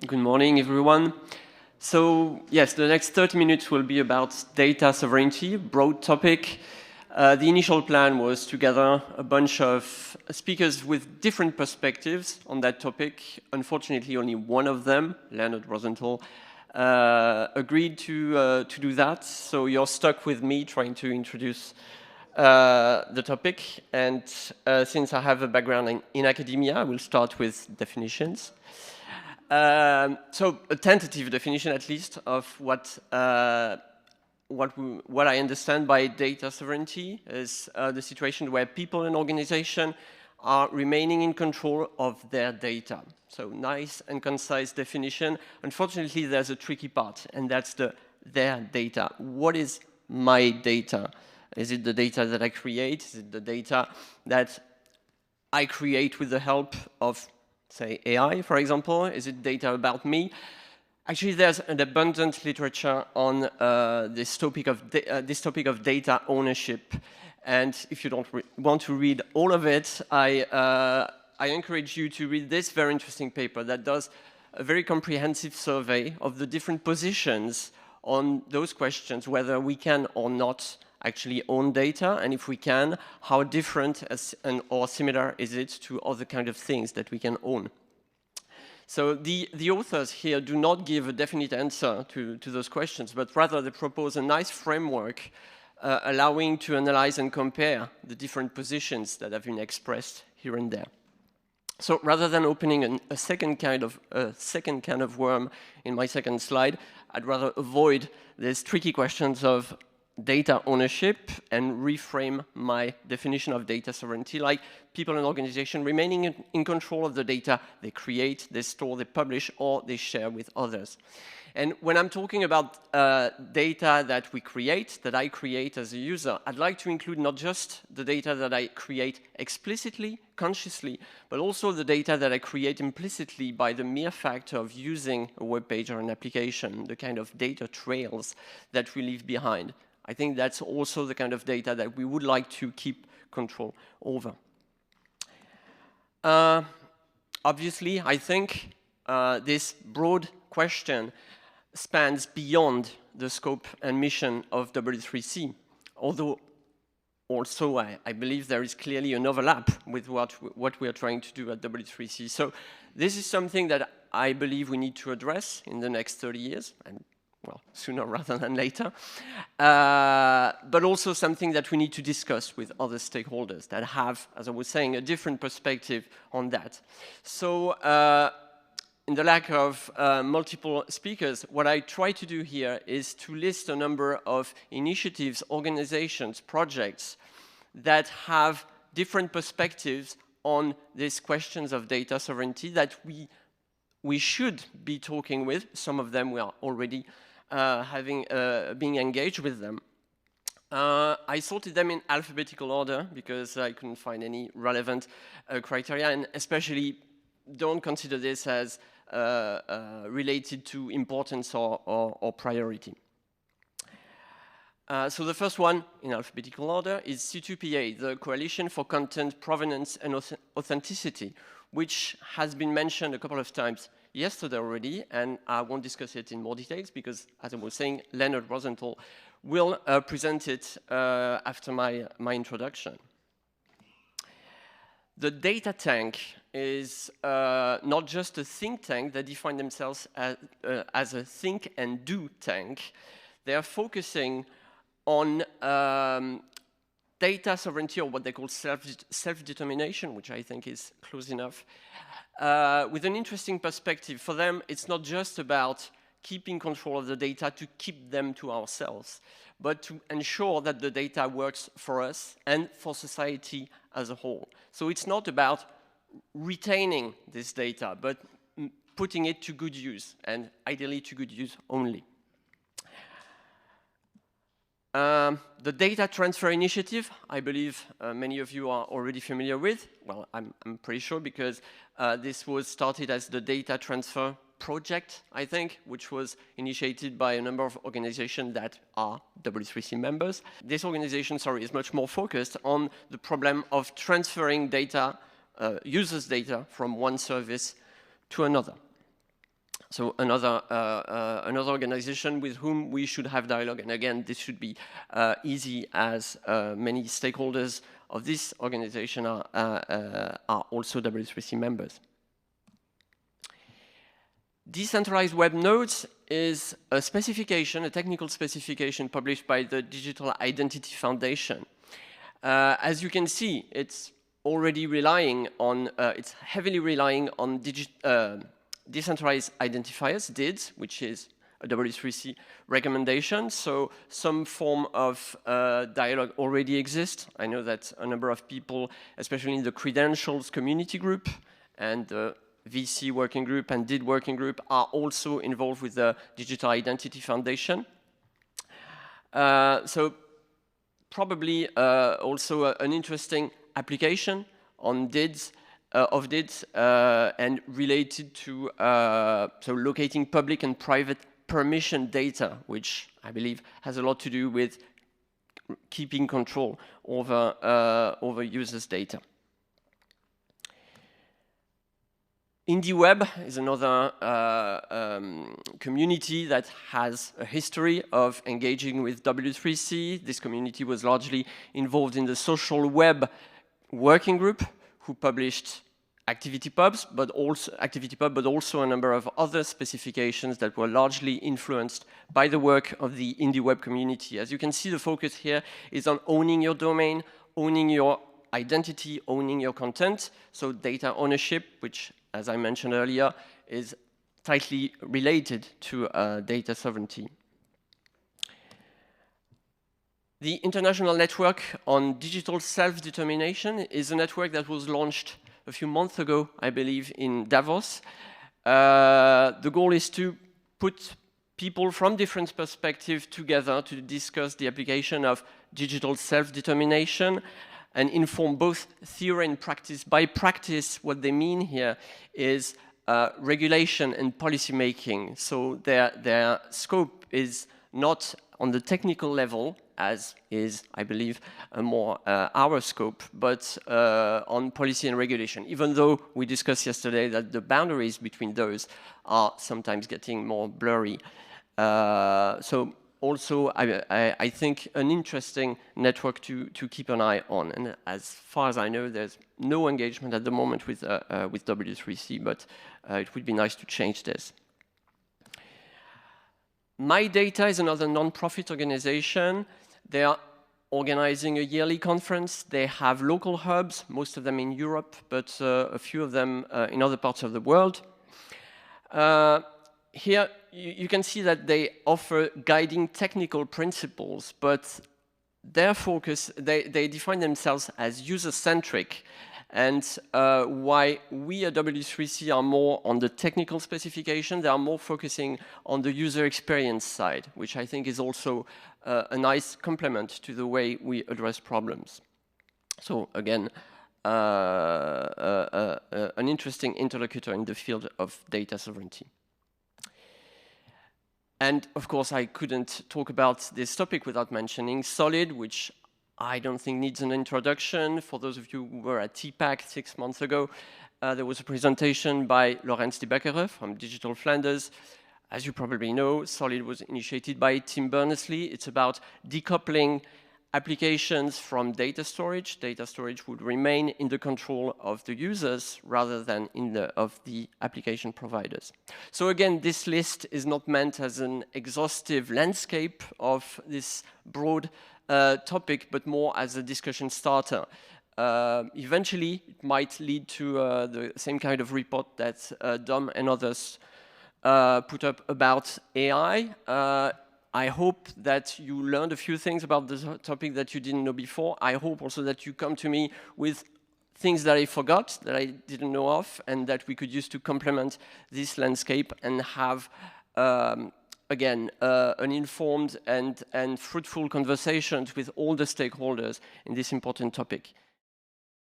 Good morning, everyone. So, yes, the next 30 minutes will be about data sovereignty, broad topic. The initial plan was to gather a bunch of speakers with different perspectives on that topic. Unfortunately, only one of them, Leonard Rosenthal, agreed to do that. So you're stuck with me trying to introduce the topic. And since I have a background in academia, I will start with definitions. So a tentative definition, at least, of what I understand by data sovereignty is the situation where people and organizations are remaining in control of their data. So nice and concise definition. Unfortunately, there's a tricky part, and that's their data. What is my data? Is it the data that I create? Is it the data that I create with the help of, say, AI, for example? Is it data about me? Actually, there's an abundant literature on this topic of data ownership. And if you don't want to read all of it, I encourage you to read this very interesting paper that does a very comprehensive survey of the different positions on those questions, whether we can or not actually own data, and if we can, how different or similar is it to other kind of things that we can own. So the authors here do not give a definite answer to those questions, but rather they propose a nice framework allowing to analyze and compare the different positions that have been expressed here and there. So rather than opening a second kind of worm in my second slide, I'd rather avoid these tricky questions of data ownership and reframe my definition of data sovereignty like people and organizations remaining in control of the data they create, they store, they publish, or they share with others. And when I'm talking about data that we create, that I create as a user, I'd like to include not just the data that I create explicitly, consciously, but also the data that I create implicitly by the mere fact of using a web page or an application, the kind of data trails that we leave behind. I think that's also the kind of data that we would like to keep control over. Obviously, I think this broad question spans beyond the scope and mission of W3C, although also I believe there is clearly an overlap with what we are trying to do at W3C. So this is something that I believe we need to address in the next 30 years, and well, sooner rather than later, but also something that we need to discuss with other stakeholders that have, as I was saying, a different perspective on that. So in the lack of multiple speakers, what I try to do here is to list a number of initiatives, organizations, projects that have different perspectives on these questions of data sovereignty that we should be talking with. Some of them we are already being engaged with them. I sorted them in alphabetical order because I couldn't find any relevant criteria, and especially don't consider this as related to importance or priority. So the first one in alphabetical order is C2PA, the Coalition for Content Provenance and Authenticity, which has been mentioned a couple of times yesterday already, and I won't discuss it in more details because, as I was saying, Leonard Rosenthal will present it after my introduction. The data tank is not just a think tank that define themselves as a think and do tank. They are focusing on data sovereignty, or what they call self-determination, which I think is close enough, with an interesting perspective. For them, it's not just about keeping control of the data to keep them to ourselves, but to ensure that the data works for us and for society as a whole. So it's not about retaining this data, but putting it to good use, and ideally to good use only. The data transfer initiative, I believe many of you are already familiar with. Well, I'm pretty sure, because this was started as the data transfer project, I think, which was initiated by a number of organizations that are W3C members. This organization, is much more focused on the problem of transferring data, users' data, from one service to another. So another organization with whom we should have dialogue. And again, this should be easy, as many stakeholders of this organization are also W3C members. Decentralized web nodes is a specification, a technical specification published by the Digital Identity Foundation. As you can see, it's already relying on, it's heavily relying on decentralized identifiers, DIDs, which is a W3C recommendation. So some form of dialogue already exists. I know that a number of people, especially in the credentials community group and the VC working group and DID working group, are also involved with the Digital Identity Foundation. So probably also an interesting application on DIDs, of DIDs and related to so locating public and private permission data, which I believe has a lot to do with keeping control over users' data. IndieWeb is another community that has a history of engaging with W3C. This community was largely involved in the social web working group, who published ActivityPub, but also a number of other specifications that were largely influenced by the work of the IndieWeb community. As you can see, the focus here is on owning your domain, owning your identity, owning your content, so data ownership, which, as I mentioned earlier, is tightly related to data sovereignty. The International Network on Digital Self-Determination is a network that was launched a few months ago, I believe, in Davos. The goal is to put people from different perspectives together to discuss the application of digital self-determination and inform both theory and practice. By practice, what they mean here is regulation and policy making. So their scope is not on the technical level, as is, I believe, more our scope, but on policy and regulation, even though we discussed yesterday that the boundaries between those are sometimes getting more blurry. So also, I think, an interesting network to keep an eye on. And as far as I know, there's no engagement at the moment with W3C, but it would be nice to change this. My Data is another non-profit organization. They are organizing a yearly conference. They have local hubs, most of them in Europe, but a few of them in other parts of the world. Here, you can see that they offer guiding technical principles, but their focus, they define themselves as user-centric. And why we at W3C are more on the technical specification, they are more focusing on the user experience side, which I think is also a nice complement to the way we address problems. So again, an interesting interlocutor in the field of data sovereignty. And of course, I couldn't talk about this topic without mentioning Solid, which I don't think needs an introduction. For those of you who were at TPAC 6 months ago, there was a presentation by Laurens de Bakkere from Digital Flanders. As you probably know, Solid was initiated by Tim Berners-Lee. It's about decoupling applications from data storage. Data storage would remain in the control of the users rather than of the application providers. So again, this list is not meant as an exhaustive landscape of this broad topic, but more as a discussion starter. Eventually, it might lead to the same kind of report that Dom and others put up about AI. I hope that you learned a few things about the topic that you didn't know before. I hope also that you come to me with things that I forgot, that I didn't know of, and that we could use to complement this landscape and have again, an informed and fruitful conversations with all the stakeholders in this important topic.